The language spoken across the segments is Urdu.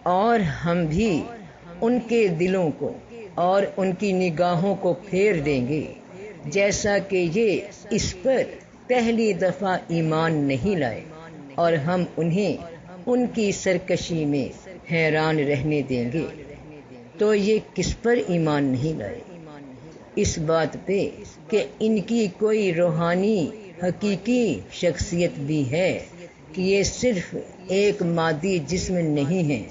اور ہم بھی ان کے دلوں کو اور ان کی نگاہوں کو پھیر دیں گے، جیسا کہ یہ اس پر پہلی دفعہ ایمان نہیں لائے، اور ہم انہیں ان کی سرکشی میں حیران رہنے دیں گے۔ تو یہ کس پر ایمان نہیں لائے؟ اس بات پہ کہ ان کی کوئی روحانی حقیقی شخصیت بھی ہے، کہ یہ صرف ایک مادی جسم نہیں ہے،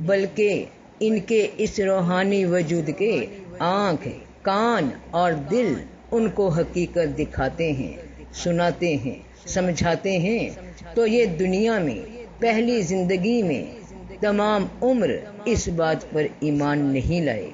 بلکہ ان کے اس روحانی وجود کے آنکھ، کان اور دل ان کو حقیقت دکھاتے ہیں، سناتے ہیں، سمجھاتے ہیں۔ تو یہ دنیا میں پہلی زندگی میں تمام عمر اس بات پر ایمان نہیں لائے،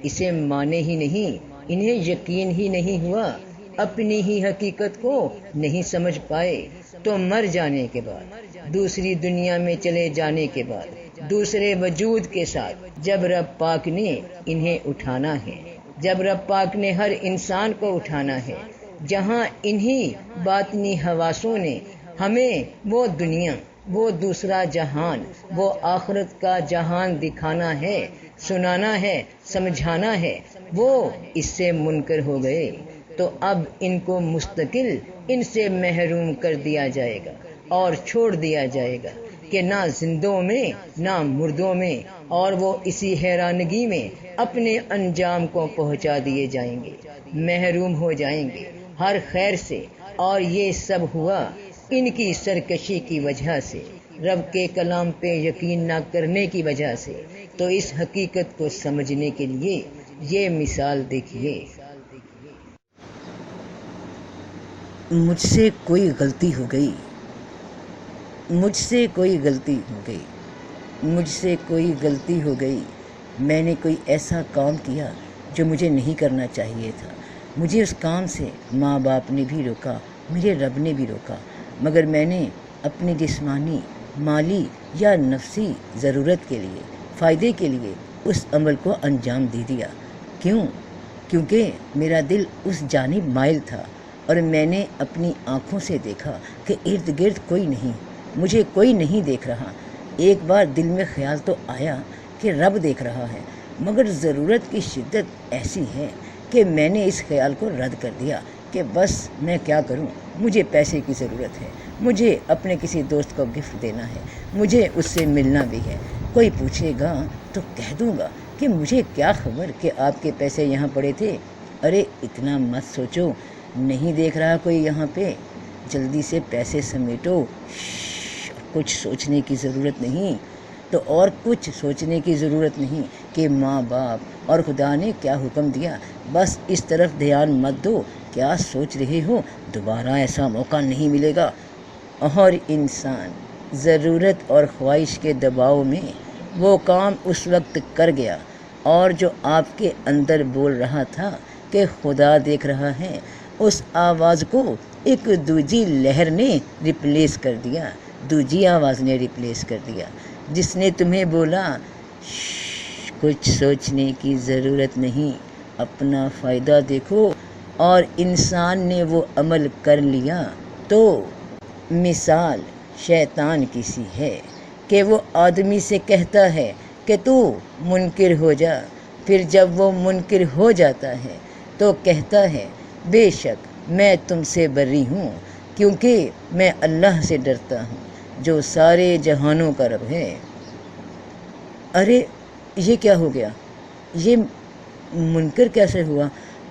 اسے مانے ہی نہیں، انہیں یقین ہی نہیں ہوا، اپنی ہی حقیقت کو نہیں سمجھ پائے۔ تو مر جانے کے بعد، دوسری دنیا میں چلے جانے کے بعد، دوسرے وجود کے ساتھ جب رب پاک نے انہیں اٹھانا ہے، جب رب پاک نے ہر انسان کو اٹھانا ہے، جہاں انہی باطنی حواسوں نے ہمیں وہ دنیا، وہ دوسرا جہان، وہ آخرت کا جہان دکھانا ہے، سنانا ہے، سمجھانا ہے، وہ اس سے منکر ہو گئے۔ تو اب ان کو مستقل ان سے محروم کر دیا جائے گا اور چھوڑ دیا جائے گا کہ نہ زندوں میں نہ مردوں میں، اور وہ اسی حیرانگی میں اپنے انجام کو پہنچا دیے جائیں گے، محروم ہو جائیں گے ہر خیر سے۔ اور یہ سب ہوا ان کی سرکشی کی وجہ سے، رب کے کلام پہ یقین نہ کرنے کی وجہ سے۔ تو اس حقیقت کو سمجھنے کے لیے یہ مثال دیکھیے۔ مجھ سے کوئی غلطی ہو گئی، مجھ سے کوئی غلطی ہو گئی، مجھ سے کوئی غلطی ہو گئی، میں نے کوئی ایسا کام کیا جو مجھے نہیں کرنا چاہیے تھا۔ مجھے اس کام سے ماں باپ نے بھی روکا، میرے رب نے بھی روکا، مگر میں نے اپنی جسمانی، مالی یا نفسی ضرورت کے لیے، فائدے کے لیے اس عمل کو انجام دے دیا۔ کیوں؟ کیونکہ میرا دل اس جانب مائل تھا، اور میں نے اپنی آنکھوں سے دیکھا کہ ارد گرد کوئی نہیں، مجھے کوئی نہیں دیکھ رہا۔ ایک بار دل میں خیال تو آیا کہ رب دیکھ رہا ہے، مگر ضرورت کی شدت ایسی ہے کہ میں نے اس خیال کو رد کر دیا کہ بس میں کیا کروں، مجھے پیسے کی ضرورت ہے، مجھے اپنے کسی دوست کو گفٹ دینا ہے، مجھے اس سے ملنا بھی ہے۔ کوئی پوچھے گا تو کہہ دوں گا کہ مجھے کیا خبر کہ آپ کے پیسے یہاں پڑے تھے۔ ارے اتنا مت سوچو، نہیں دیکھ رہا کوئی یہاں پہ، جلدی سے پیسے سمیٹو۔ کچھ سوچنے کی ضرورت نہیں، تو اور کچھ سوچنے کی ضرورت نہیں کہ ماں باپ اور خدا نے کیا حکم دیا، بس اس طرف دھیان مت دو۔ کیا سوچ رہے ہو؟ دوبارہ ایسا موقع نہیں ملے گا۔ اور انسان ضرورت اور خواہش کے دباؤ میں وہ کام اس وقت کر گیا، اور جو آپ کے اندر بول رہا تھا کہ خدا دیکھ رہا ہے، اس آواز کو ایک دوجی لہر نے ریپلیس کر دیا، دوجی آواز نے ریپلیس کر دیا، جس نے تمہیں بولا کچھ سوچنے کی ضرورت نہیں، اپنا فائدہ دیکھو، اور انسان نے وہ عمل کر لیا۔ تو مثال شیطان کی سی ہے کہ وہ آدمی سے کہتا ہے کہ تو منکر ہو جا، پھر جب وہ منکر ہو جاتا ہے تو کہتا ہے بے شک میں تم سے بری ہوں، کیونکہ میں اللہ سے ڈرتا ہوں جو سارے جہانوں کا رب ہے۔ ارے یہ کیا ہو گیا؟ یہ منکر کیسے ہوا؟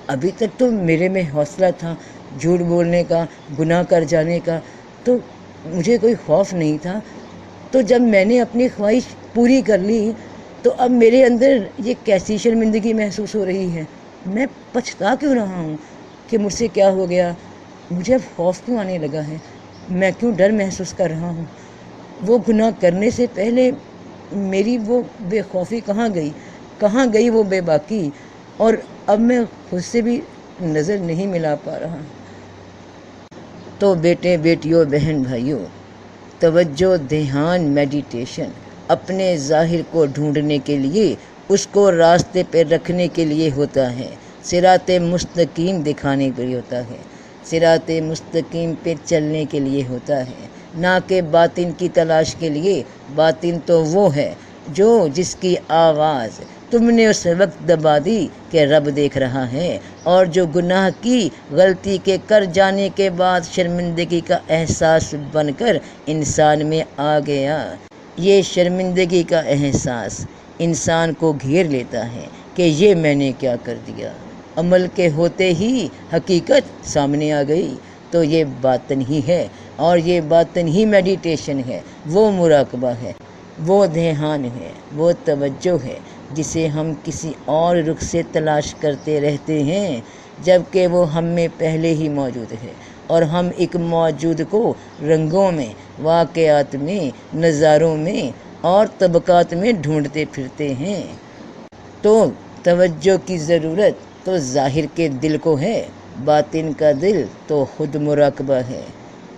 ابھی تک تو میرے میں حوصلہ تھا جھوٹ بولنے کا، گناہ کر جانے کا، تو مجھے کوئی خوف نہیں تھا۔ تو جب میں نے اپنی خواہش پوری کر لی تو اب میرے اندر یہ کیسی شرمندگی محسوس ہو رہی ہے؟ میں پچھتا کیوں رہا ہوں کہ مجھ سے کیا ہو گیا؟ مجھے اب خوف کیوں آنے لگا ہے؟ میں کیوں ڈر محسوس کر رہا ہوں؟ وہ گناہ کرنے سے پہلے میری وہ بے خوفی کہاں گئی؟ کہاں گئی وہ بے باکی؟ اور اب میں خود سے بھی نظر نہیں ملا پا رہا۔ تو بیٹے بیٹیوں، بہن بھائیوں، توجہ، دھیان، میڈیٹیشن اپنے ظاہر کو ڈھونڈنے کے لیے، اس کو راستے پہ رکھنے کے لیے ہوتا ہے، صراط مستقیم دکھانے کے لیے ہوتا ہے، صراط مستقیم پہ چلنے کے لیے ہوتا ہے، نہ کہ باطن کی تلاش کے لیے۔ باطن تو وہ ہے جس کی آواز تم نے اس وقت دبا دی کہ رب دیکھ رہا ہے، اور جو گناہ کی غلطی کے کر جانے کے بعد شرمندگی کا احساس بن کر انسان میں آ گیا۔ یہ شرمندگی کا احساس انسان کو گھیر لیتا ہے کہ یہ میں نے کیا کر دیا۔ عمل کے ہوتے ہی حقیقت سامنے آ گئی، تو یہ باطن ہی ہے، اور یہ باطن ہی میڈیٹیشن ہے، وہ مراقبہ ہے، وہ دھیان ہے، وہ توجہ ہے جسے ہم کسی اور رخ سے تلاش کرتے رہتے ہیں، جبکہ وہ ہم میں پہلے ہی موجود ہے، اور ہم ایک موجود کو رنگوں میں، واقعات میں، نظاروں میں اور طبقات میں ڈھونڈتے پھرتے ہیں۔ تو توجہ کی ضرورت تو ظاہر کے دل کو ہے، باطن کا دل تو خود مراقبہ ہے۔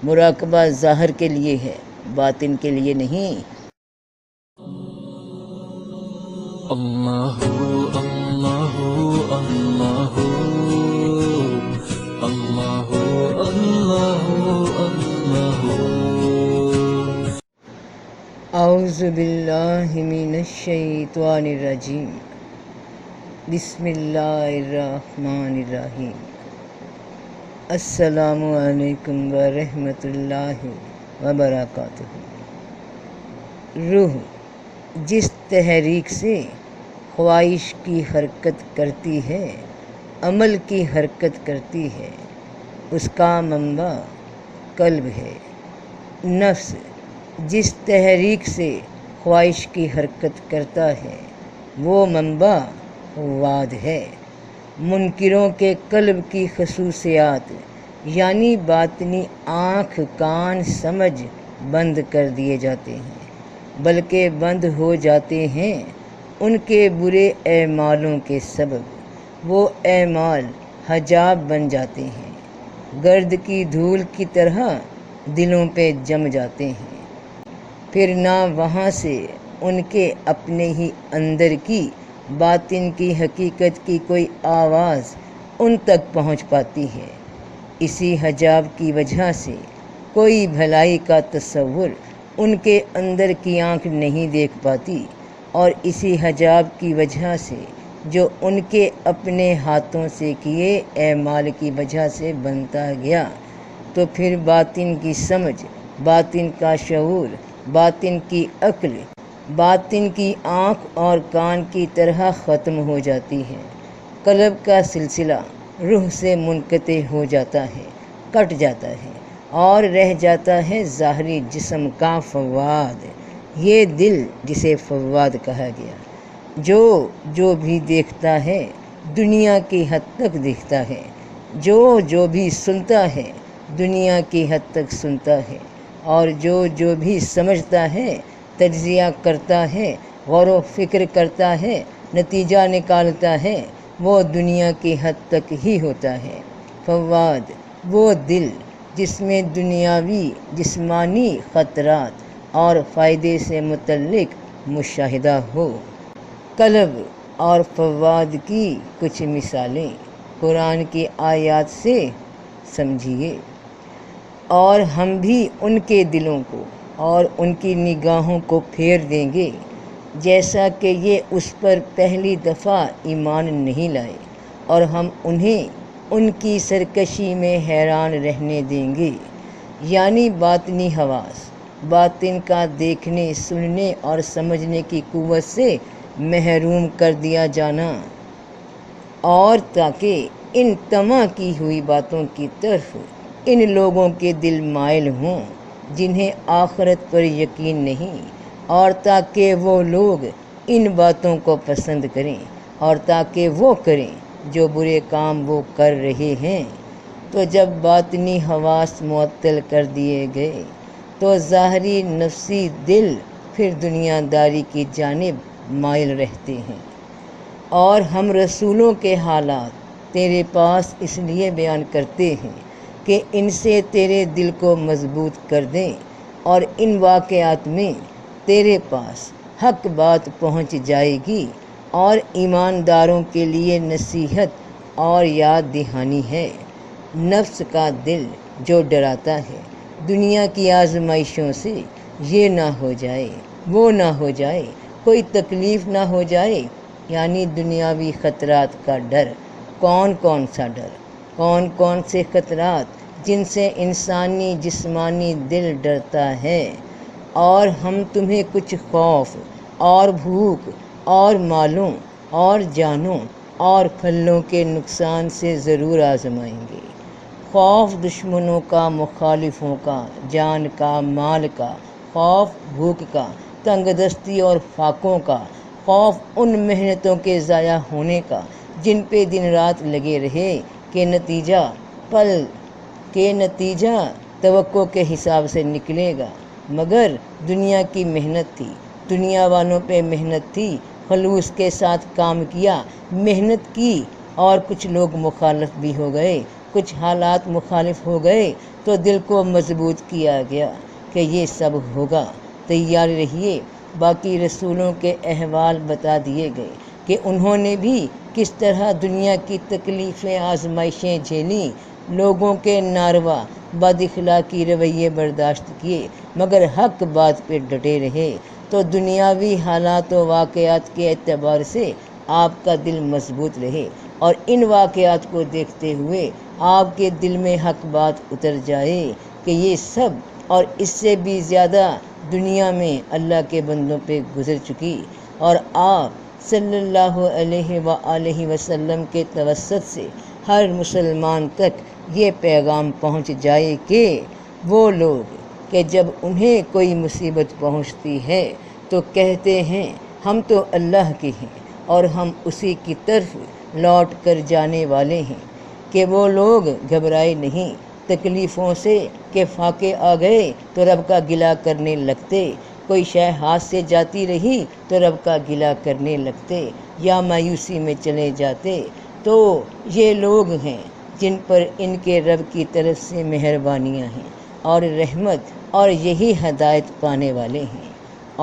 مراقبہ ظاہر کے لیے ہے، باطن کے لیے نہیں۔ اللہ اللہ اللہ اللہ اللہ اللہ۔ اعوذ باللہ من الشیطان الرجیم، بسم اللہ الرحمن الرحیم۔ السلام علیکم ورحمۃ اللہ وبرکاتہ۔ روح جس تحریک سے خواہش کی حرکت کرتی ہے، عمل کی حرکت کرتی ہے، اس کا منبع قلب ہے۔ نفس جس تحریک سے خواہش کی حرکت کرتا ہے، وہ منبع واد ہے۔ منکروں کے قلب کی خصوصیات یعنی باطنی آنکھ، کان، سمجھ بند کر دیے جاتے ہیں، بلکہ بند ہو جاتے ہیں ان کے برے اعمالوں کے سبب۔ وہ اعمال حجاب بن جاتے ہیں، گرد کی دھول کی طرح دلوں پہ جم جاتے ہیں، پھر نہ وہاں سے ان کے اپنے ہی اندر کی باطن کی حقیقت کی کوئی آواز ان تک پہنچ پاتی ہے۔ اسی حجاب کی وجہ سے کوئی بھلائی کا تصور ان کے اندر کی آنکھ نہیں دیکھ پاتی، اور اسی حجاب کی وجہ سے جو ان کے اپنے ہاتھوں سے کیے اعمال کی وجہ سے بنتا گیا، تو پھر باطن کی سمجھ، باطن کا شعور، باطن کی عقل، باطن کی آنکھ اور کان کی طرح ختم ہو جاتی ہے۔ قلب کا سلسلہ روح سے منقطع ہو جاتا ہے، کٹ جاتا ہے، اور رہ جاتا ہے ظاہری جسم کا فواد۔ یہ دل جسے فواد کہا گیا، جو بھی دیکھتا ہے دنیا کی حد تک دیکھتا ہے، جو بھی سنتا ہے دنیا کی حد تک سنتا ہے، اور جو بھی سمجھتا ہے، تجزیہ کرتا ہے، غور و فکر کرتا ہے، نتیجہ نکالتا ہے، وہ دنیا کی حد تک ہی ہوتا ہے۔ فواد وہ دل جس میں دنیاوی جسمانی خطرات اور فائدے سے متعلق مشاہدہ ہو۔ قلب اور فواد کی کچھ مثالیں قرآن کی آیات سے سمجھیے، اور ہم بھی ان کے دلوں کو اور ان کی نگاہوں کو پھیر دیں گے، جیسا کہ یہ اس پر پہلی دفعہ ایمان نہیں لائے، اور ہم انہیں ان کی سرکشی میں حیران رہنے دیں گے۔ یعنی باطنی حواس، باطن کا دیکھنے، سننے اور سمجھنے کی قوت سے محروم کر دیا جانا، اور تاکہ ان طمع کی ہوئی باتوں کی طرف ان لوگوں کے دل مائل ہوں جنہیں آخرت پر یقین نہیں، اور تاکہ وہ لوگ ان باتوں کو پسند کریں، اور تاکہ وہ کریں جو برے کام وہ کر رہے ہیں۔ تو جب باطنی حواس معطل کر دیے گئے تو ظاہری نفسی دل پھر دنیا داری کی جانب مائل رہتے ہیں۔ اور ہم رسولوں کے حالات تیرے پاس اس لیے بیان کرتے ہیں کہ ان سے تیرے دل کو مضبوط کر دیں، اور ان واقعات میں تیرے پاس حق بات پہنچ جائے گی، اور ایمانداروں کے لیے نصیحت اور یاد دہانی ہے۔ نفس کا دل جو ڈراتا ہے دنیا کی آزمائشوں سے، یہ نہ ہو جائے، وہ نہ ہو جائے کوئی تکلیف نہ ہو جائے، یعنی دنیاوی خطرات کا ڈر۔ کون کون سا ڈر؟ کون کون سے خطرات جن سے انسانی جسمانی دل ڈرتا ہے؟ اور ہم تمہیں کچھ خوف اور بھوک اور مالوں اور جانوں اور پھلوں کے نقصان سے ضرور آزمائیں گے۔ خوف دشمنوں کا، مخالفوں کا، جان کا، مال کا، خوف بھوک کا، تنگ دستی اور فاقوں کا، خوف ان محنتوں کے ضائع ہونے کا جن پہ دن رات لگے رہے کہ نتیجہ توقع کے حساب سے نکلے گا، مگر دنیا کی محنت تھی، دنیا والوں پہ محنت تھی، خلوص کے ساتھ کام کیا، محنت کی، اور کچھ لوگ مخالف بھی ہو گئے، کچھ حالات مخالف ہو گئے، تو دل کو مضبوط کیا گیا کہ یہ سب ہوگا، تیار رہیے۔ باقی رسولوں کے احوال بتا دیے گئے کہ انہوں نے بھی کس طرح دنیا کی تکلیفیں، آزمائشیں جھیلیں، لوگوں کے ناروا بد اخلاقی رویے برداشت کیے، مگر حق بات پہ ڈٹے رہے، تو دنیاوی حالات و واقعات کے اعتبار سے آپ کا دل مضبوط رہے، اور ان واقعات کو دیکھتے ہوئے آپ کے دل میں حق بات اتر جائے کہ یہ سب اور اس سے بھی زیادہ دنیا میں اللہ کے بندوں پہ گزر چکی، اور آپ صلی اللہ علیہ وآلہ وسلم کے توسط سے ہر مسلمان تک یہ پیغام پہنچ جائے کہ وہ لوگ کہ جب انہیں کوئی مصیبت پہنچتی ہے تو کہتے ہیں ہم تو اللہ کے ہیں اور ہم اسی کی طرف لوٹ کر جانے والے ہیں، کہ وہ لوگ گھبرائے نہیں تکلیفوں سے کہ فاقے آ گئے تو رب کا گلہ کرنے لگتے، کوئی شے ہاتھ سے جاتی رہی تو رب کا گلہ کرنے لگتے یا مایوسی میں چلے جاتے۔ تو یہ لوگ ہیں جن پر ان کے رب کی طرف سے مہربانیاں ہیں اور رحمت، اور یہی ہدایت پانے والے ہیں،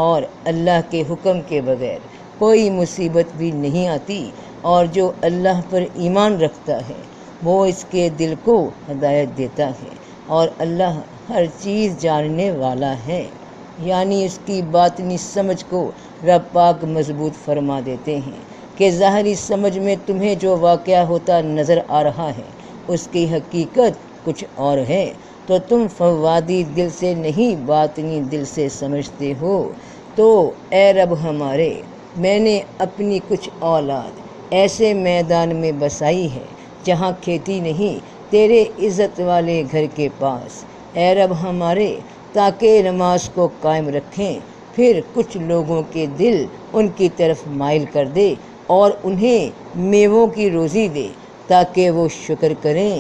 اور اللہ کے حکم کے بغیر کوئی مصیبت بھی نہیں آتی، اور جو اللہ پر ایمان رکھتا ہے وہ اس کے دل کو ہدایت دیتا ہے، اور اللہ ہر چیز جاننے والا ہے، یعنی اس کی باطنی سمجھ کو رب پاک مضبوط فرما دیتے ہیں کہ ظاہری سمجھ میں تمہیں جو واقعہ ہوتا نظر آ رہا ہے اس کی حقیقت کچھ اور ہے، تو تم فوادی دل سے نہیں باطنی دل سے سمجھتے ہو۔ تو اے رب ہمارے، میں نے اپنی کچھ اولاد ایسے میدان میں بسائی ہے جہاں کھیتی نہیں، تیرے عزت والے گھر کے پاس، اے رب ہمارے، تاکہ نماز کو قائم رکھیں، پھر کچھ لوگوں کے دل ان کی طرف مائل کر دے اور انہیں میووں کی روزی دے تاکہ وہ شکر کریں۔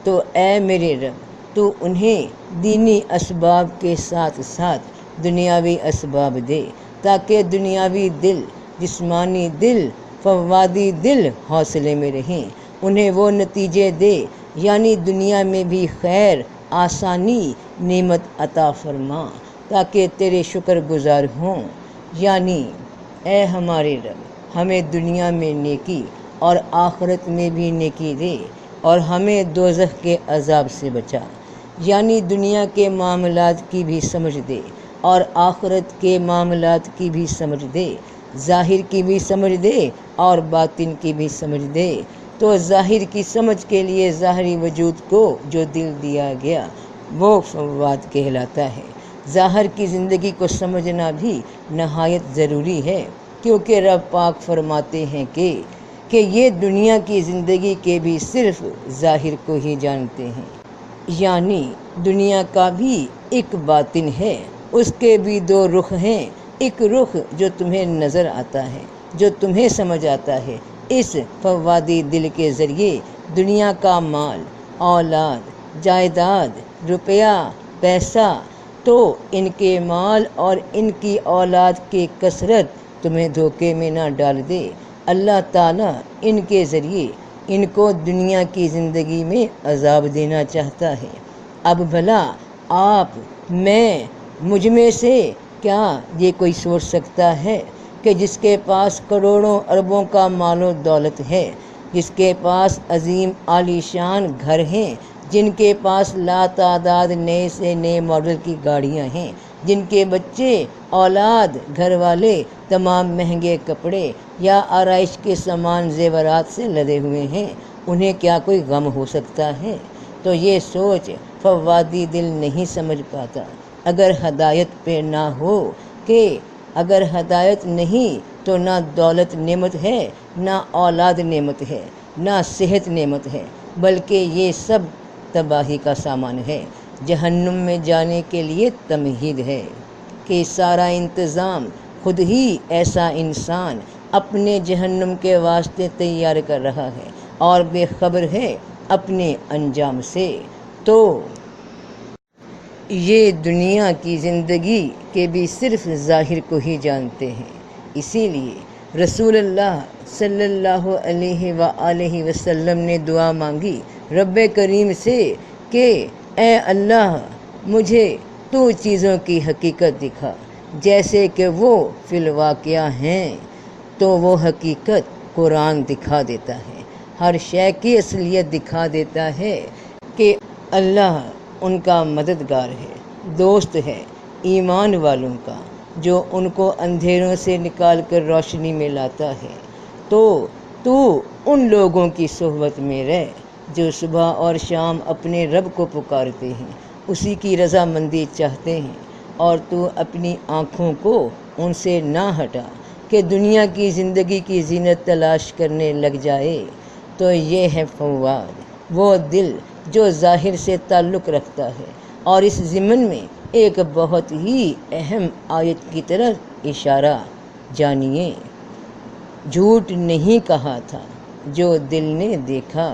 تو اے میرے رب، تو انہیں دینی اسباب کے ساتھ ساتھ دنیاوی اسباب دے تاکہ دنیاوی دل، جسمانی دل، فوادی دل حوصلے میں رہیں، انہیں وہ نتیجے دے، یعنی دنیا میں بھی خیر، آسانی، نعمت عطا فرما تاکہ تیرے شکر گزار ہوں۔ یعنی اے ہمارے رب، ہمیں دنیا میں نیکی اور آخرت میں بھی نیکی دے، اور ہمیں دوزخ کے عذاب سے بچا، یعنی دنیا کے معاملات کی بھی سمجھ دے اور آخرت کے معاملات کی بھی سمجھ دے، ظاہر کی بھی سمجھ دے اور باطن کی بھی سمجھ دے۔ تو ظاہر کی سمجھ کے لیے ظاہری وجود کو جو دل دیا گیا وہ فواد کہلاتا ہے۔ ظاہر کی زندگی کو سمجھنا بھی نہایت ضروری ہے، کیونکہ رب پاک فرماتے ہیں کہ یہ دنیا کی زندگی کے بھی صرف ظاہر کو ہی جانتے ہیں، یعنی دنیا کا بھی ایک باطن ہے، اس کے بھی دو رخ ہیں، ایک رخ جو تمہیں نظر آتا ہے، جو تمہیں سمجھ آتا ہے، اس فوادی دل کے ذریعے دنیا کا مال، اولاد، جائیداد، روپیہ، پیسہ، تو ان کے مال اور ان کی اولاد کی کثرت تمہیں دھوکے میں نہ ڈال دے۔ اللہ تعالیٰ ان کے ذریعے ان کو دنیا کی زندگی میں عذاب دینا چاہتا ہے۔ اب بھلا آپ، میں، مجھ میں سے کیا یہ کوئی سوچ سکتا ہے کہ جس کے پاس کروڑوں اربوں کا مال و دولت ہے، جس کے پاس عظیم عالی شان گھر ہیں، جن کے پاس لا تعداد نئے سے نئے ماڈل کی گاڑیاں ہیں، جن کے بچے، اولاد، گھر والے تمام مہنگے کپڑے یا آرائش کے سامان زیورات سے لدے ہوئے ہیں، انہیں کیا کوئی غم ہو سکتا ہے؟ تو یہ سوچ فوادی دل نہیں سمجھ پاتا۔ اگر ہدایت پہ نہ ہو کہ اگر ہدایت نہیں تو نہ دولت نعمت ہے، نہ اولاد نعمت ہے، نہ صحت نعمت ہے، بلکہ یہ سب تباہی کا سامان ہے، جہنم میں جانے کے لیے تمہید ہے کہ سارا انتظام خود ہی ایسا انسان اپنے جہنم کے واسطے تیار کر رہا ہے اور بے خبر ہے اپنے انجام سے۔ تو یہ دنیا کی زندگی کے بھی صرف ظاہر کو ہی جانتے ہیں۔ اسی لیے رسول اللہ صلی اللہ علیہ وآلہ وسلم نے دعا مانگی رب کریم سے کہ اے اللہ مجھے تو چیزوں کی حقیقت دکھا جیسے کہ وہ فی الواقعہ ہیں، تو وہ حقیقت قرآن دکھا دیتا ہے، ہر شے کی اصلیت دکھا دیتا ہے کہ اللہ ان کا مددگار ہے، دوست ہے ایمان والوں کا، جو ان کو اندھیروں سے نکال کر روشنی میں لاتا ہے۔ تو ان لوگوں کی صحبت میں رہ جو صبح اور شام اپنے رب کو پکارتے ہیں، اسی کی رضامندی چاہتے ہیں، اور تو اپنی آنکھوں کو ان سے نہ ہٹا کہ دنیا کی زندگی کی زینت تلاش کرنے لگ جائے۔ تو یہ ہے فواد، وہ دل جو ظاہر سے تعلق رکھتا ہے، اور اس ضمن میں ایک بہت ہی اہم آیت کی طرف اشارہ جانیے، جھوٹ نہیں کہا تھا جو دل نے دیکھا۔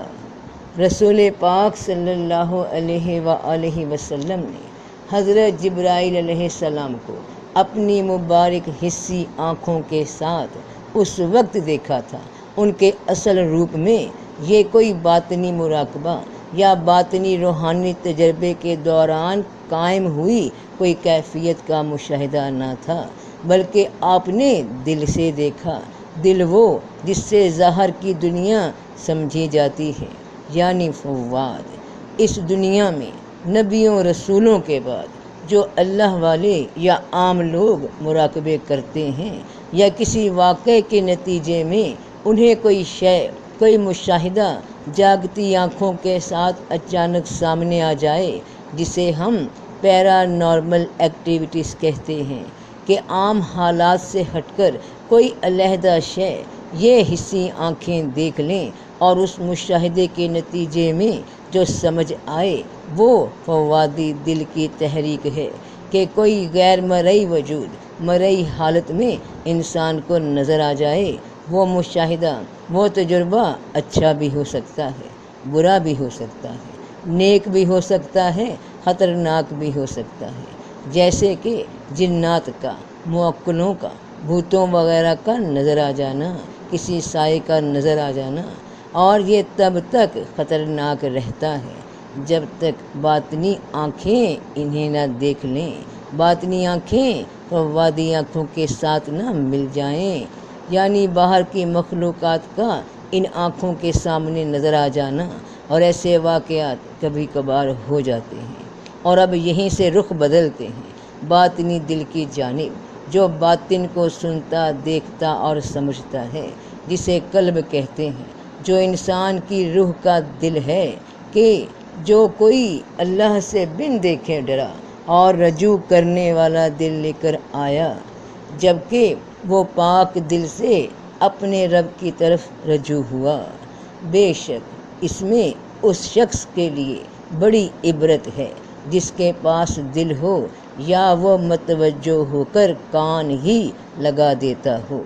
رسول پاک صلی اللہ علیہ وآلہ وسلم نے حضرت جبرائیل علیہ السلام کو اپنی مبارک حسی آنکھوں کے ساتھ اس وقت دیکھا تھا۔ ان کے اصل روپ میں یہ کوئی باطنی مراقبہ یا باطنی روحانی تجربے کے دوران قائم ہوئی کوئی کیفیت کا مشاہدہ نہ تھا، بلکہ آپ نے دل سے دیکھا۔ دل وہ جس سے ظاہر کی دنیا سمجھی جاتی ہے، یعنی فواد۔ اس دنیا میں نبیوں رسولوں کے بعد جو اللہ والے یا عام لوگ مراقبے کرتے ہیں، یا کسی واقعے کے نتیجے میں انہیں کوئی شے، کوئی مشاہدہ جاگتی آنکھوں کے ساتھ اچانک سامنے آ جائے، جسے ہم پیرا نارمل ایکٹیویٹیز کہتے ہیں، کہ عام حالات سے ہٹ کر کوئی علیحدہ شے یہ حسی آنکھیں دیکھ لیں اور اس مشاہدے کے نتیجے میں جو سمجھ آئے، وہ فوادی دل کی تحریک ہے کہ کوئی غیر مرئی وجود مرئی حالت میں انسان کو نظر آ جائے۔ وہ مشاہدہ، وہ تجربہ اچھا بھی ہو سکتا ہے، برا بھی ہو سکتا ہے، نیک بھی ہو سکتا ہے، خطرناک بھی ہو سکتا ہے، جیسے کہ جنات کا، موکلوں کا، بھوتوں وغیرہ کا نظر آ جانا، کسی سائے کا نظر آ جانا، اور یہ تب تک خطرناک رہتا ہے جب تک باطنی آنکھیں انہیں نہ دیکھ لیں، باطنی آنکھیں فوادی آنکھوں کے ساتھ نہ مل جائیں، یعنی باہر کی مخلوقات کا ان آنکھوں کے سامنے نظر آ جانا۔ اور ایسے واقعات کبھی کبھار ہو جاتے ہیں، اور اب یہیں سے رخ بدلتے ہیں باطنی دل کی جانب، جو باطن کو سنتا، دیکھتا اور سمجھتا ہے، جسے قلب کہتے ہیں، جو انسان کی روح کا دل ہے، کہ جو کوئی اللہ سے بن دیکھے ڈرا اور رجوع کرنے والا دل لے کر آیا، جبکہ وہ پاک دل سے اپنے رب کی طرف رجوع ہوا۔ بے شک اس میں اس شخص کے لیے بڑی عبرت ہے جس کے پاس دل ہو، یا وہ متوجہ ہو کر کان ہی لگا دیتا ہو،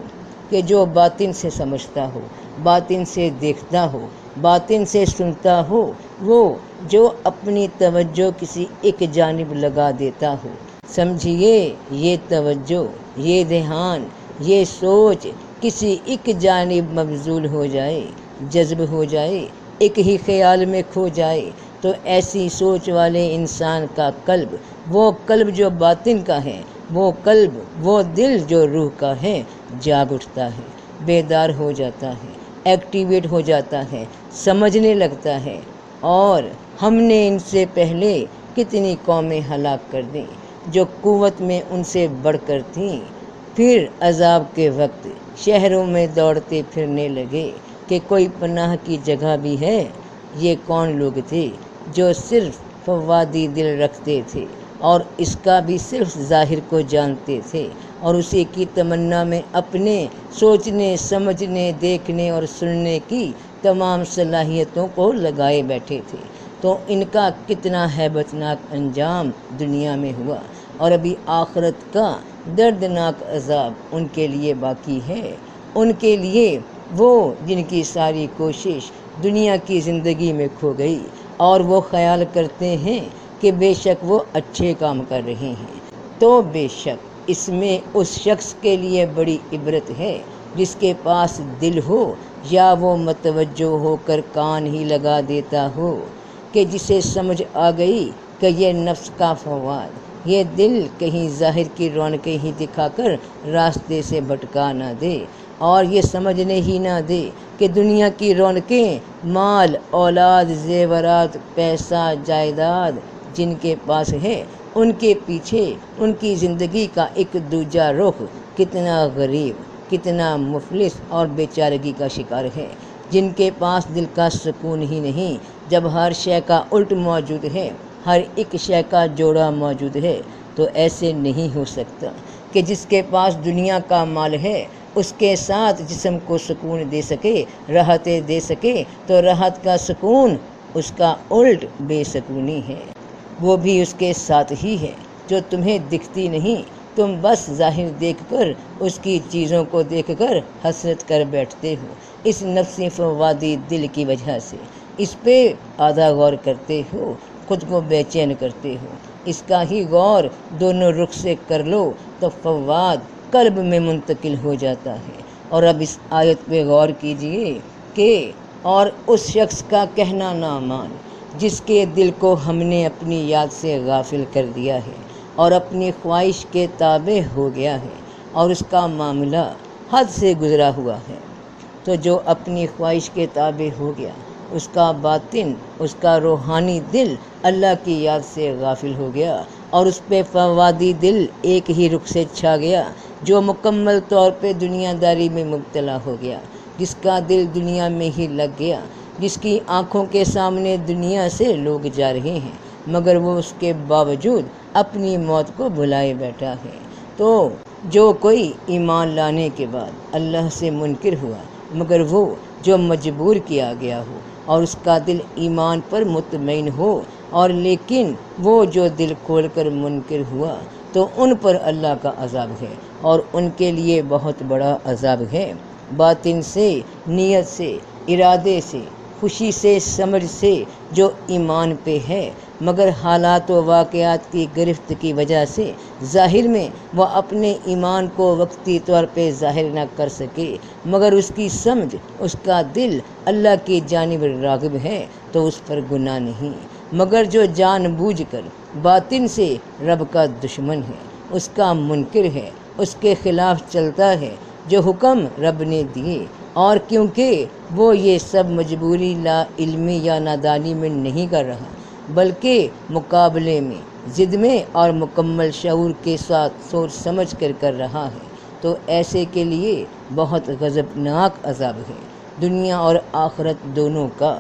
کہ جو باطن سے سمجھتا ہو، باطن سے دیکھتا ہو، باطن سے سنتا ہو، وہ جو اپنی توجہ کسی ایک جانب لگا دیتا ہو، سمجھیے یہ توجہ، یہ دھیان، یہ سوچ کسی ایک جانب مبذول ہو جائے، جذب ہو جائے، ایک ہی خیال میں کھو جائے، تو ایسی سوچ والے انسان کا قلب، وہ قلب جو باطن کا ہے، وہ قلب، وہ دل جو روح کا ہے، جاگ اٹھتا ہے، بیدار ہو جاتا ہے، ایکٹیویٹ ہو جاتا ہے، سمجھنے لگتا ہے۔ اور ہم نے ان سے پہلے کتنی قومیں ہلاک کر دیں، جو قوت میں ان سے بڑھ کر تھیں، پھر عذاب کے وقت شہروں میں دوڑتے پھرنے لگے کہ کوئی پناہ کی جگہ بھی ہے۔ یہ کون لوگ تھے جو صرف فوادی دل رکھتے تھے اور اس کا بھی صرف ظاہر کو جانتے تھے اور اسی کی تمنا میں اپنے سوچنے، سمجھنے، دیکھنے اور سننے کی تمام صلاحیتوں کو لگائے بیٹھے تھے، تو ان کا کتنا ہیبت ناک انجام دنیا میں ہوا، اور ابھی آخرت کا دردناک عذاب ان کے لیے باقی ہے، ان کے لیے وہ جن کی ساری کوشش دنیا کی زندگی میں کھو گئی اور وہ خیال کرتے ہیں کہ بے شک وہ اچھے کام کر رہے ہیں، تو بے شک اس میں اس شخص کے لیے بڑی عبرت ہے جس کے پاس دل ہو، یا وہ متوجہ ہو کر کان ہی لگا دیتا ہو کہ جسے سمجھ آ گئی کہ یہ نفس کا فواد، یہ دل کہیں ظاہر کی رونقیں ہی دکھا کر راستے سے بھٹکا نہ دے، اور یہ سمجھنے ہی نہ دے کہ دنیا کی رونقیں، مال، اولاد، زیورات، پیسہ، جائیداد جن کے پاس ہے، ان کے پیچھے ان کی زندگی کا ایک دوجا رخ کتنا غریب، کتنا مفلس اور بے چارگی کا شکار ہے، جن کے پاس دل کا سکون ہی نہیں، جب ہر شے کا الٹ موجود ہے، ہر ایک شے کا جوڑا موجود ہے، تو ایسے نہیں ہو سکتا کہ جس کے پاس دنیا کا مال ہے اس کے ساتھ جسم کو سکون دے سکے، راحتیں دے سکے، تو راحت کا سکون اس کا الٹ بے سکونی ہے، وہ بھی اس کے ساتھ ہی ہے جو تمہیں دکھتی نہیں، تم بس ظاہر دیکھ کر اس کی چیزوں کو دیکھ کر حسرت کر بیٹھتے ہو، اس نفسی فوادی دل کی وجہ سے اس پہ آدھا غور کرتے ہو، خود کو بے چین کرتے ہو، اس کا ہی غور دونوں رخ سے کر لو تو فواد قلب میں منتقل ہو جاتا ہے۔ اور اب اس آیت پہ غور کیجئے کہ اور اس شخص کا کہنا نہ مان جس کے دل کو ہم نے اپنی یاد سے غافل کر دیا ہے اور اپنی خواہش کے تابع ہو گیا ہے اور اس کا معاملہ حد سے گزرا ہوا ہے، تو جو اپنی خواہش کے تابع ہو گیا، اس کا باطن، اس کا روحانی دل اللہ کی یاد سے غافل ہو گیا اور اس پہ فوادی دل ایک ہی رخ سے چھا گیا، جو مکمل طور پہ دنیا داری میں مبتلا ہو گیا، جس کا دل دنیا میں ہی لگ گیا، جس کی آنکھوں کے سامنے دنیا سے لوگ جا رہے ہیں مگر وہ اس کے باوجود اپنی موت کو بھلائے بیٹھا ہے، تو جو کوئی ایمان لانے کے بعد اللہ سے منکر ہوا مگر وہ جو مجبور کیا گیا ہو اور اس کا دل ایمان پر مطمئن ہو، اور لیکن وہ جو دل کھول کر منکر ہوا، تو ان پر اللہ کا عذاب ہے اور ان کے لیے بہت بڑا عذاب ہے، باطن سے، نیت سے، ارادے سے، خوشی سے، سمجھ سے جو ایمان پہ ہے مگر حالات و واقعات کی گرفت کی وجہ سے ظاہر میں وہ اپنے ایمان کو وقتی طور پہ ظاہر نہ کر سکے مگر اس کی سمجھ، اس کا دل اللہ کی جانب راغب ہے، تو اس پر گناہ نہیں، مگر جو جان بوجھ کر باطن سے رب کا دشمن ہے، اس کا منکر ہے، اس کے خلاف چلتا ہے جو حکم رب نے دیے، اور کیونکہ وہ یہ سب مجبوری، لا علمی یا نادانی میں نہیں کر رہا بلکہ مقابلے میں، ضد میں اور مکمل شعور کے ساتھ سوچ سمجھ کر رہا ہے، تو ایسے کے لیے بہت غضبناک عذاب ہے، دنیا اور آخرت دونوں کا۔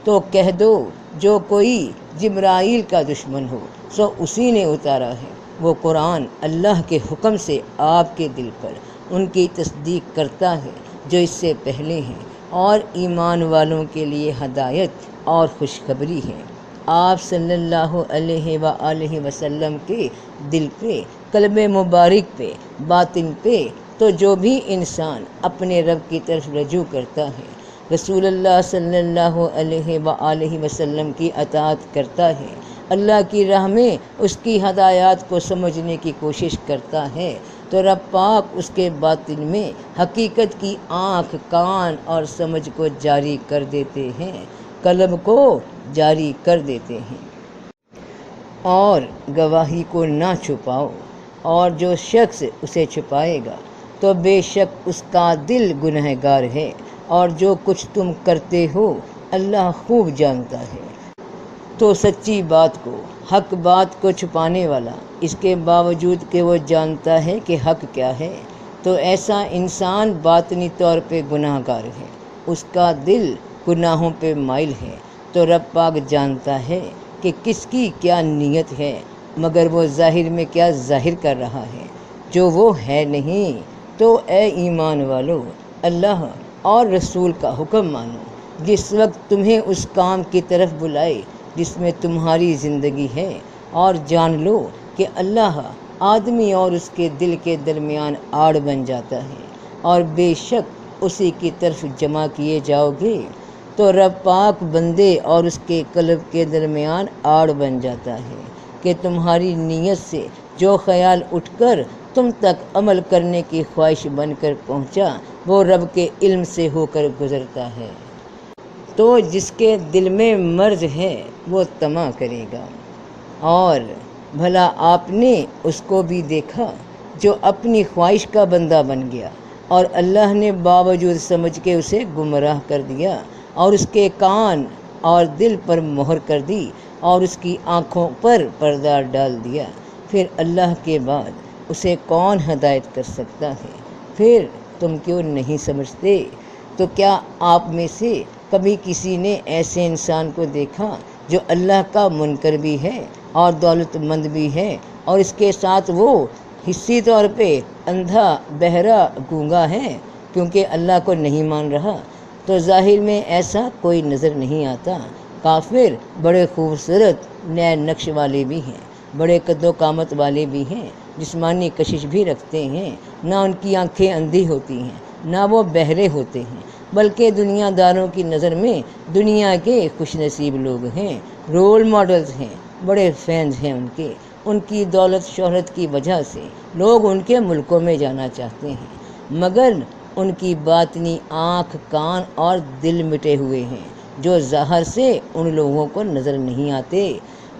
تو کہہ دو جو کوئی جبرائیل کا دشمن ہو سو اسی نے اتارا ہے وہ قرآن اللہ کے حکم سے آپ کے دل پر، ان کی تصدیق کرتا ہے جو اس سے پہلے ہیں، اور ایمان والوں کے لیے ہدایت اور خوشخبری ہے۔ آپ صلی اللہ علیہ وآلہ وسلم کے دل پہ، قلب مبارک پہ، باطن پہ، تو جو بھی انسان اپنے رب کی طرف رجوع کرتا ہے، رسول اللہ صلی اللہ علیہ وآلہ وسلم کی اطاعت کرتا ہے، اللہ کی راہ میں اس کی ہدایات کو سمجھنے کی کوشش کرتا ہے، تو رب پاک اس کے باطن میں حقیقت کی آنکھ، کان اور سمجھ کو جاری کر دیتے ہیں، قلب کو جاری کر دیتے ہیں۔ اور گواہی کو نہ چھپاؤ، اور جو شخص اسے چھپائے گا تو بے شک اس کا دل گنہگار ہے، اور جو کچھ تم کرتے ہو اللہ خوب جانتا ہے۔ تو سچی بات کو، حق بات کو چھپانے والا، اس کے باوجود کہ وہ جانتا ہے کہ حق کیا ہے، تو ایسا انسان باطنی طور پہ گناہ گار ہے، اس کا دل گناہوں پہ مائل ہے۔ تو رب پاک جانتا ہے کہ کس کی کیا نیت ہے، مگر وہ ظاہر میں کیا ظاہر کر رہا ہے جو وہ ہے نہیں۔ تو اے ایمان والو، اللہ اور رسول کا حکم مانو، جس وقت تمہیں اس کام کی طرف بلائے جس میں تمہاری زندگی ہے، اور جان لو کہ اللہ آدمی اور اس کے دل کے درمیان آڑ بن جاتا ہے، اور بے شک اسی کی طرف جمع کیے جاؤ گے۔ تو رب پاک بندے اور اس کے قلب کے درمیان آڑ بن جاتا ہے کہ تمہاری نیت سے جو خیال اٹھ کر تم تک عمل کرنے کی خواہش بن کر پہنچا، وہ رب کے علم سے ہو کر گزرتا ہے۔ تو جس کے دل میں مرض ہے وہ طمع کرے گا، اور بھلا آپ نے اس کو بھی دیکھا جو اپنی خواہش کا بندہ بن گیا، اور اللہ نے باوجود سمجھ کے اسے گمراہ کر دیا، اور اس کے کان اور دل پر مہر کر دی، اور اس کی آنکھوں پر پردہ ڈال دیا۔ پھر اللہ کے بعد اسے کون ہدایت کر سکتا ہے؟ پھر تم کیوں نہیں سمجھتے؟ تو کیا آپ میں سے کبھی کسی نے ایسے انسان کو دیکھا جو اللہ کا منکر بھی ہے اور دولت مند بھی ہے، اور اس کے ساتھ وہ حصی طور پہ اندھا، بہرا، گونگا ہے، کیونکہ اللہ کو نہیں مان رہا؟ تو ظاہر میں ایسا کوئی نظر نہیں آتا۔ کافر بڑے خوبصورت نئے نقش والے بھی ہیں، بڑے قد و قامت والے بھی ہیں، جسمانی کشش بھی رکھتے ہیں، نہ ان کی آنکھیں اندھی ہوتی ہیں، نہ وہ بہرے ہوتے ہیں، بلکہ دنیا داروں کی نظر میں دنیا کے خوش نصیب لوگ ہیں، رول ماڈلز ہیں، بڑے فینز ہیں ان کی دولت شہرت کی وجہ سے لوگ ان کے ملکوں میں جانا چاہتے ہیں، مگر ان کی باطنی آنکھ، کان اور دل مٹے ہوئے ہیں، جو ظاہر سے ان لوگوں کو نظر نہیں آتے۔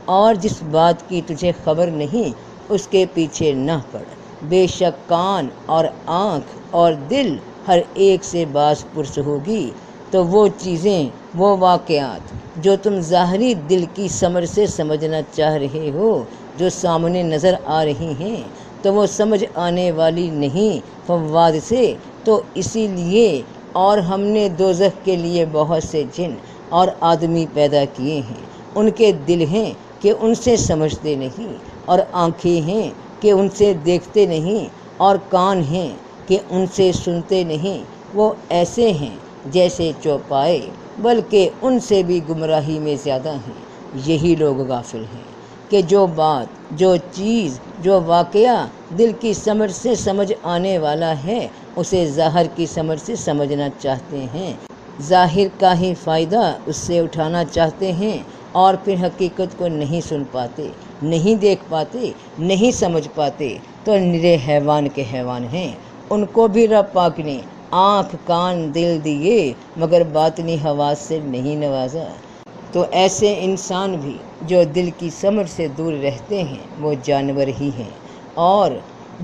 اور جس بات کی تجھے خبر نہیں اس کے پیچھے نہ پڑ، بے شک کان اور آنکھ اور دل ہر ایک سے باز پرس ہوگی۔ تو وہ چیزیں، وہ واقعات جو تم ظاہری دل کی سمجھ سے سمجھنا چاہ رہے ہو، جو سامنے نظر آ رہی ہیں، تو وہ سمجھ آنے والی نہیں فواد سے۔ تو اسی لیے اور ہم نے دوزخ کے لیے بہت سے جن اور آدمی پیدا کیے ہیں، ان کے دل ہیں کہ ان سے سمجھتے نہیں، اور آنکھیں ہیں کہ ان سے دیکھتے نہیں، اور کان ہیں کہ ان سے سنتے نہیں۔ وہ ایسے ہیں جیسے چوپائے، بلکہ ان سے بھی گمراہی میں زیادہ ہیں۔ یہی لوگ غافل ہیں کہ جو بات، جو چیز، جو واقعہ دل کی سمجھ سے سمجھ آنے والا ہے اسے ظاہر کی سمجھ سے سمجھنا چاہتے ہیں، ظاہر کا ہی فائدہ اس سے اٹھانا چاہتے ہیں، اور پھر حقیقت کو نہیں سن پاتے، نہیں دیکھ پاتے، نہیں سمجھ پاتے۔ تو نرے حیوان کے حیوان ہیں، ان کو بھی رب پاک نے آنکھ، کان، دل دیے، مگر باطنی حواس سے نہیں نوازا۔ تو ایسے انسان بھی جو دل کی سمجھ سے دور رہتے ہیں وہ جانور ہی ہیں، اور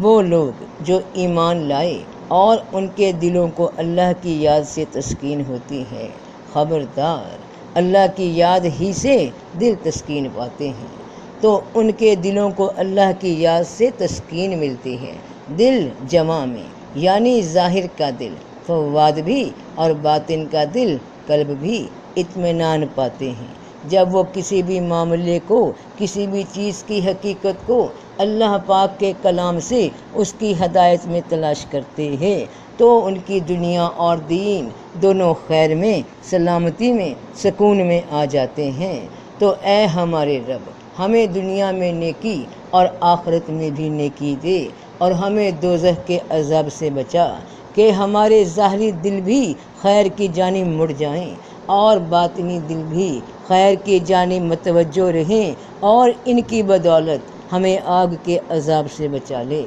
وہ لوگ جو ایمان لائے اور ان کے دلوں کو اللہ کی یاد سے تسکین ہوتی ہے، خبردار، اللہ کی یاد ہی سے دل تسکین پاتے ہیں۔ تو ان کے دلوں کو اللہ کی یاد سے تسکین ملتی ہے، دل جمع میں، یعنی ظاہر کا دل فواد بھی اور باطن کا دل قلب بھی اطمینان پاتے ہیں جب وہ کسی بھی معاملے کو، کسی بھی چیز کی حقیقت کو اللہ پاک کے کلام سے اس کی ہدایت میں تلاش کرتے ہیں، تو ان کی دنیا اور دین دونوں خیر میں، سلامتی میں، سکون میں آ جاتے ہیں۔ تو اے ہمارے رب، ہمیں دنیا میں نیکی اور آخرت میں بھی نیکی دے، اور ہمیں دوزخ کے عذاب سے بچا، کہ ہمارے ظاہری دل بھی خیر کی جانب مڑ جائیں، اور باطنی دل بھی خیر کی جانب متوجہ رہیں، اور ان کی بدولت ہمیں آگ کے عذاب سے بچا لے۔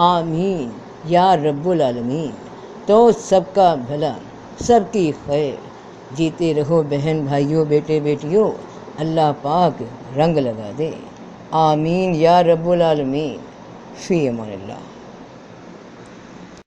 آمین یا رب العالمین۔ تو سب کا بھلا، سب کی خیر، جیتے رہو بہن بھائیوں، بیٹے بیٹیوں، اللہ پاک رنگ لگا دے۔ آمین یا رب العالمین۔ فی امان اللہ۔